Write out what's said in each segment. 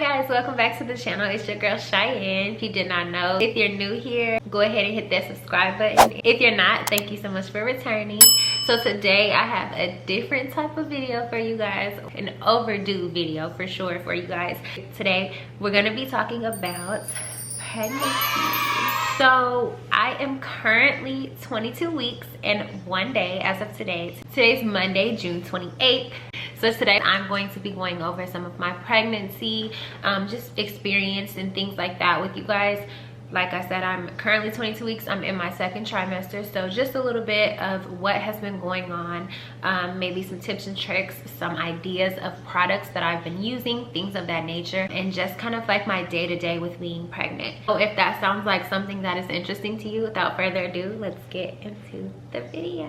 guys, welcome back to the channel. It's your girl Cheyenne. If you did not know, if you're new here, go ahead and hit that subscribe button. If you're not, thank you so much for returning. So today I have a different type of video for you guys, an overdue video for sure for you guys. Today we're gonna be talking about pregnancy. So I am currently 22 weeks and 1 day as of today. Today's Monday, June 28th. So today I'm going to be going over some of my pregnancy, just experience and things like that with you guys. Like I said, I'm currently 22 weeks. I'm in my second trimester. So just a little bit of what has been going on, maybe some tips and tricks, some ideas of products that I've been using, things of that nature, and just kind of like my day-to-day with being pregnant. So if that sounds like something that is interesting to you, without further ado, let's get into the video.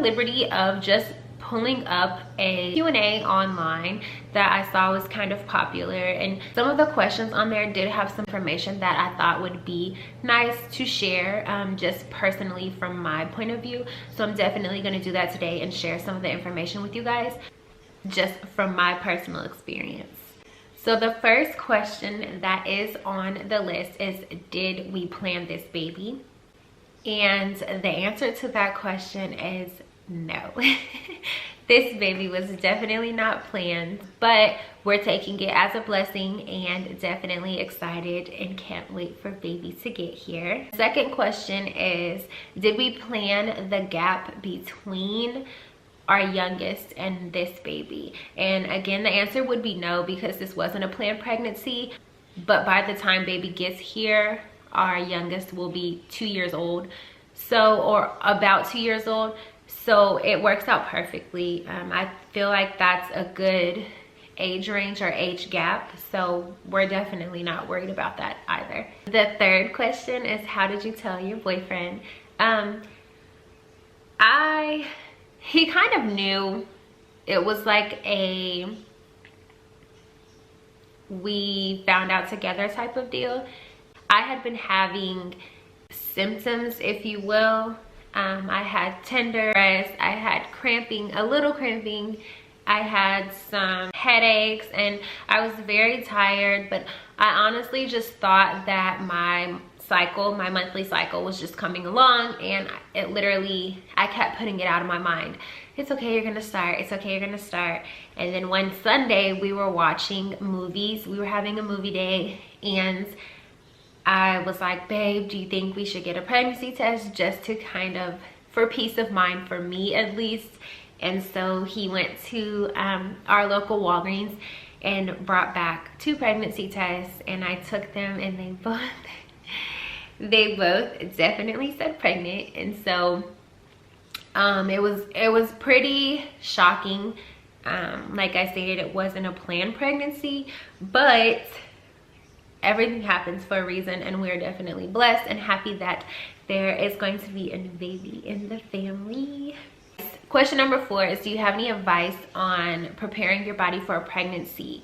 Liberty of just pulling up a Q&A online that I saw was kind of popular, and some of the questions on there did have some information that I thought would be nice to share, just personally from my point of view. So I'm definitely going to do that today and share some of the information with you guys just from my personal experience. So the first question that is on the list is, did we plan this baby? And the answer to that question is no. This baby was definitely not planned, but we're taking it as a blessing and definitely excited and can't wait for baby to get here. Second question is, did we plan the gap between our youngest and this baby? And again, the answer would be no, because this wasn't a planned pregnancy, but by the time baby gets here, our youngest will be 2 years old, so, or about 2 years old. So it works out perfectly. I feel like that's a good age range or age gap, so we're definitely not worried about that either. The third question is, how did you tell your boyfriend? He kind of knew. It was like a we found out together type of deal. I had been having symptoms, if you will. I had tenderness, I had cramping, a little cramping, I had some headaches, and I was very tired, but I honestly just thought that my monthly cycle was just coming along, and it literally, I kept putting it out of my mind. It's okay, you're gonna start. It's okay, you're gonna start. And then one Sunday we were watching movies. We were having a movie day, and I was like, babe, do you think we should get a pregnancy test, just to kind of, for peace of mind, for me at least? And so he went to our local Walgreens and brought back 2 pregnancy tests, and I took them, and they both definitely said pregnant. And so it was pretty shocking. Like I stated, it wasn't a planned pregnancy, but everything happens for a reason, and we're definitely blessed and happy that there is going to be a new baby in the family. Question number 4 is, do you have any advice on preparing your body for a pregnancy?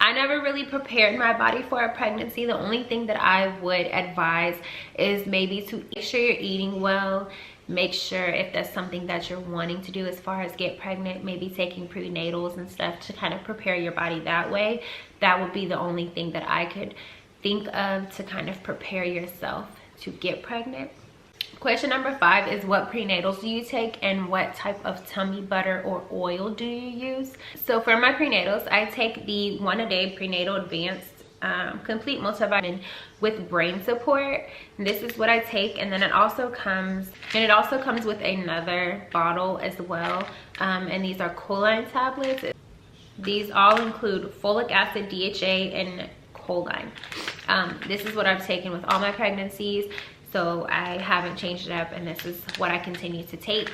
I never really prepared my body for a pregnancy. The only thing that I would advise is maybe to make sure you're eating well. Make sure, if that's something that you're wanting to do as far as get pregnant, maybe taking prenatals and stuff to kind of prepare your body that way. That would be the only thing that I could think of to kind of prepare yourself to get pregnant. Question number 5 is, what prenatals do you take, and what type of tummy butter or oil do you use? So for my prenatals, I take the 1-a-day prenatal advanced complete multivitamin with brain support. And this is what I take, and then it also comes with another bottle as well, and these are choline tablets. These all include folic acid, DHA, and choline. This is what I've taken with all my pregnancies, so I haven't changed it up, and this is what I continue to take.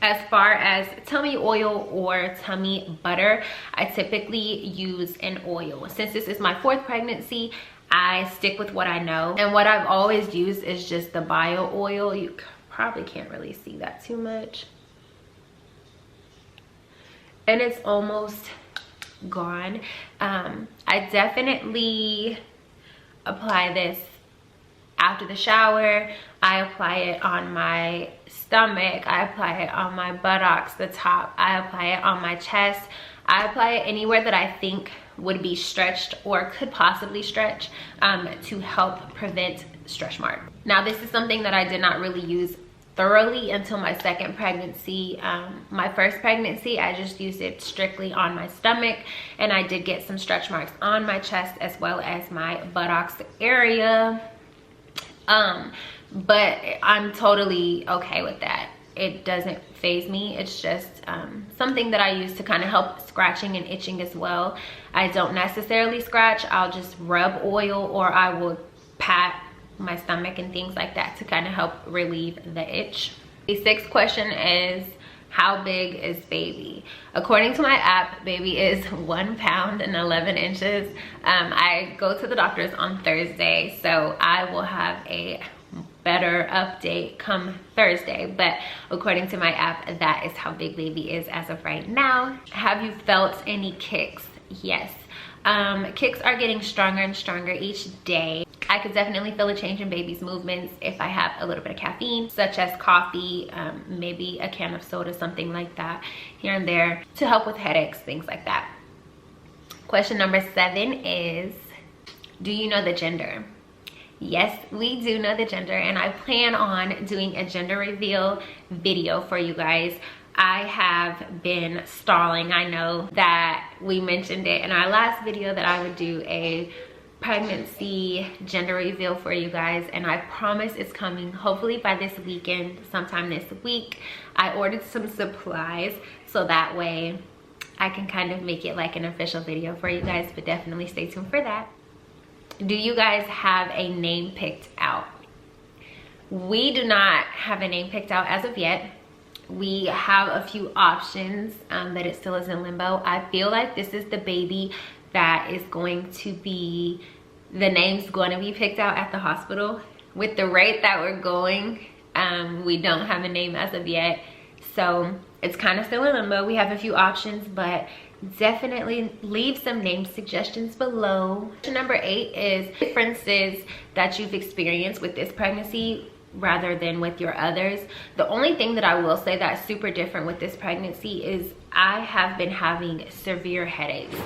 As far as tummy oil or tummy butter, I typically use an oil. Since this is my 4th pregnancy, I stick with what I know, and what I've always used is just the bio oil. You probably can't really see that too much, and it's almost gone. I definitely apply this after the shower. I apply it on my stomach, I apply it on my buttocks, the top, I apply it on my chest, I apply it anywhere that I think would be stretched or could possibly stretch to help prevent stretch marks. Now this is something that I did not really use thoroughly until my second pregnancy. My first pregnancy, I just used it strictly on my stomach, and I did get some stretch marks on my chest as well as my buttocks area. But I'm totally okay with that. It doesn't faze me. It's just something that I use to kind of help scratching and itching as well. I don't necessarily scratch. I'll just rub oil, or I will pat my stomach and things like that to kind of help relieve the itch. The sixth question is, how big is baby? According to my app, baby is 1 pound and 11 inches. I go to the doctor's on Thursday, so I will have a better update come Thursday, but according to my app, that is how big baby is as of right now. Have you felt any kicks? Yes. Kicks are getting stronger and stronger each day. I could definitely feel a change in baby's movements if I have a little bit of caffeine, such as coffee, maybe a can of soda, something like that here and there to help with headaches, things like that. Question number 7 is, do you know the gender? Yes, we do know the gender, and I plan on doing a gender reveal video for you guys. I have been stalling. I know that we mentioned it in our last video that I would do a pregnancy gender reveal for you guys, and I promise it's coming hopefully by this weekend, sometime this week. I ordered some supplies so that way I can kind of make it like an official video for you guys, but definitely stay tuned for that. Do you guys have a name picked out? We do not have a name picked out as of yet. We have a few options, but it still is in limbo. I feel like this is the baby that is going to be, the name's going to be picked out at the hospital. With the rate that we're going, we don't have a name as of yet, so it's kind of still in limbo. We have a few options, but definitely leave some name suggestions below. Question number 8 is differences that you've experienced with this pregnancy rather than with your others. The only thing that I will say that's super different with this pregnancy is I have been having severe headaches.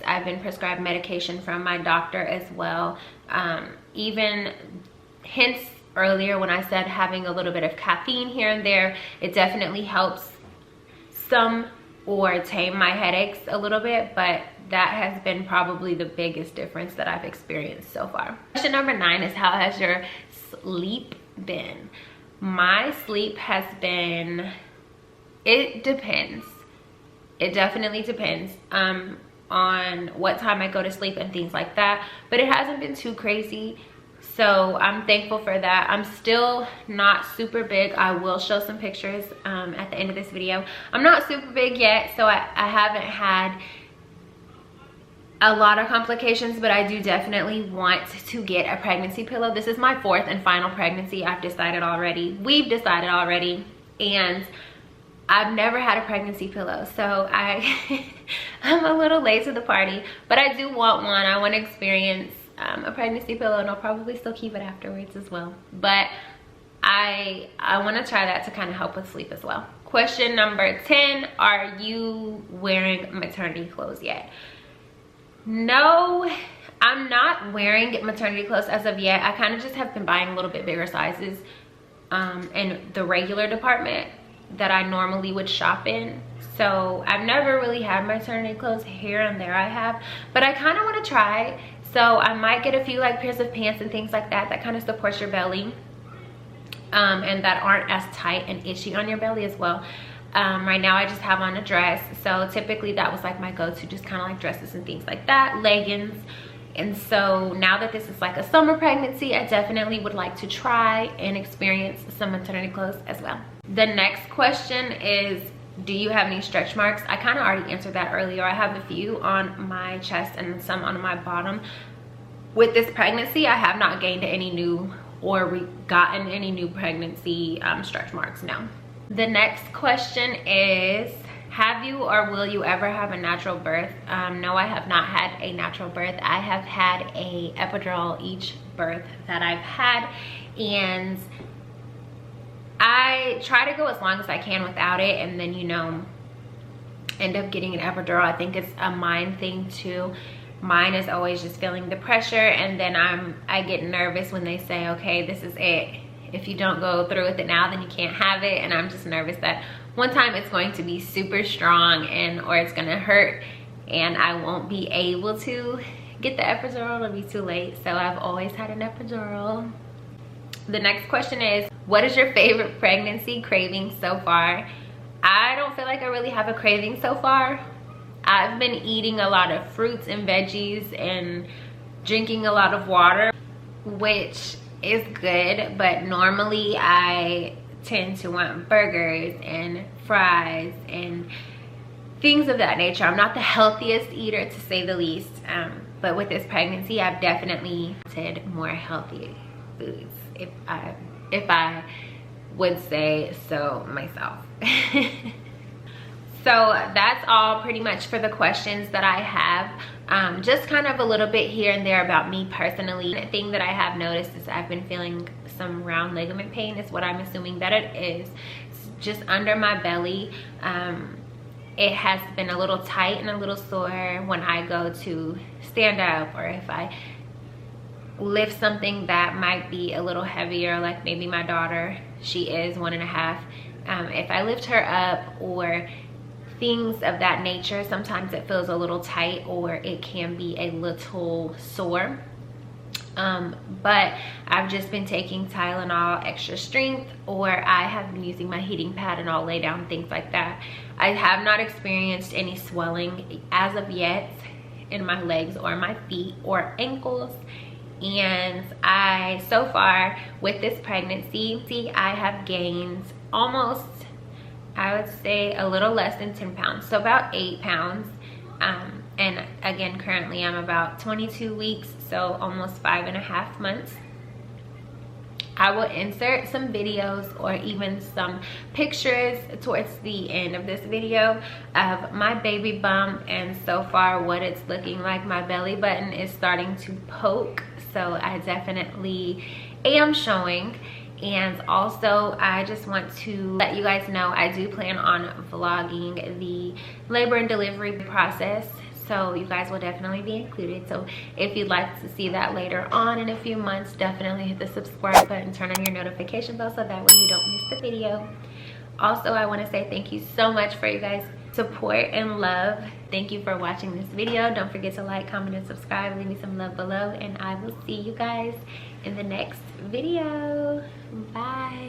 I've been prescribed medication from my doctor as well. Even hints earlier when I said having a little bit of caffeine here and there, it definitely helps some or tame my headaches a little bit, but that has been probably the biggest difference that I've experienced so far. Question number 9 is, how has your sleep been? My sleep has been, it depends. It definitely depends on what time I go to sleep and things like that, but it hasn't been too crazy, so I'm thankful for that. I'm still not super big. I will show some pictures at the end of this video. I'm not super big yet, so I haven't had a lot of complications, but I do definitely want to get a pregnancy pillow. This is my 4th and final pregnancy. I've decided already. We've decided already, and I've never had a pregnancy pillow, so I'm a little late to the party, but I do want one. I want to experience a pregnancy pillow, and I'll probably still keep it afterwards as well, but I want to try that to kind of help with sleep as well. Question number 10, are you wearing maternity clothes yet? No, I'm not wearing maternity clothes as of yet. I kind of just have been buying a little bit bigger sizes in the regular department that I normally would shop in. So I've never really had maternity clothes. Here and there I have, but I kind of want to try. So I might get a few like pairs of pants and things like that that kind of supports your belly and that aren't as tight and itchy on your belly as well. Right now I just have on a dress, so typically that was like my go-to, just kind of like dresses and things like that, leggings. And so now that this is like a summer pregnancy, I definitely would like to try and experience some maternity clothes as well. The next question is, do you have any stretch marks? I kind of already answered that earlier. I have a few on my chest and some on my bottom. With this pregnancy, I have not gained any new or gotten any new pregnancy stretch marks now. The next question is, Have you or will you ever have a natural birth? No, I have not had a natural birth. I have had a epidural each birth that I've had, and I try to go as long as I can without it, and then, you know, end up getting an epidural. I think it's a mind thing too. Mine is always just feeling the pressure, and then I get nervous when they say, okay, this is it. If you don't go through with it now, then you can't have it. And I'm just nervous that one time it's going to be super strong or it's gonna hurt and I won't be able to get the epidural. It'll be too late. So I've always had an epidural. The next question is, what is your favorite pregnancy craving so far? I don't feel like I really have a craving so far. I've been eating a lot of fruits and veggies and drinking a lot of water, which is good, but normally I tend to want burgers and fries and things of that nature. I'm not the healthiest eater, to say the least, but with this pregnancy I've definitely wanted more healthy foods, if I would say so myself. So that's all pretty much for the questions that I have. Just kind of a little bit here and there about me personally. The thing that I have noticed is I've been feeling some round ligament pain, is what I'm assuming that it is. It's just under my belly. It has been a little tight and a little sore when I go to stand up, or if I lift something that might be a little heavier, like maybe my daughter, she is 1.5. If I lift her up or things of that nature, sometimes it feels a little tight or it can be a little sore. But I've just been taking Tylenol extra strength, or I have been using my heating pad and I'll lay down, things like that. I have not experienced any swelling as of yet in my legs or my feet or ankles. And so far with this pregnancy, I have gained almost, I would say, a little less than 10 pounds, so about 8 pounds. And again, currently I'm about 22 weeks, so almost 5.5 months. I will insert some videos or even some pictures towards the end of this video of my baby bump, and so far what it's looking like. My belly button is starting to poke, so I definitely am showing. And also, I just want to let you guys know I do plan on vlogging the labor and delivery process, so you guys will definitely be included. So if you'd like to see that later on in a few months, definitely hit the subscribe button, turn on your notification bell, so that way you don't miss the video. Also, I want to say thank you so much for you guys' support and love. Thank you for watching this video. Don't forget to like, comment, and subscribe. Leave me some love below, and I will see you guys in the next video. Bye.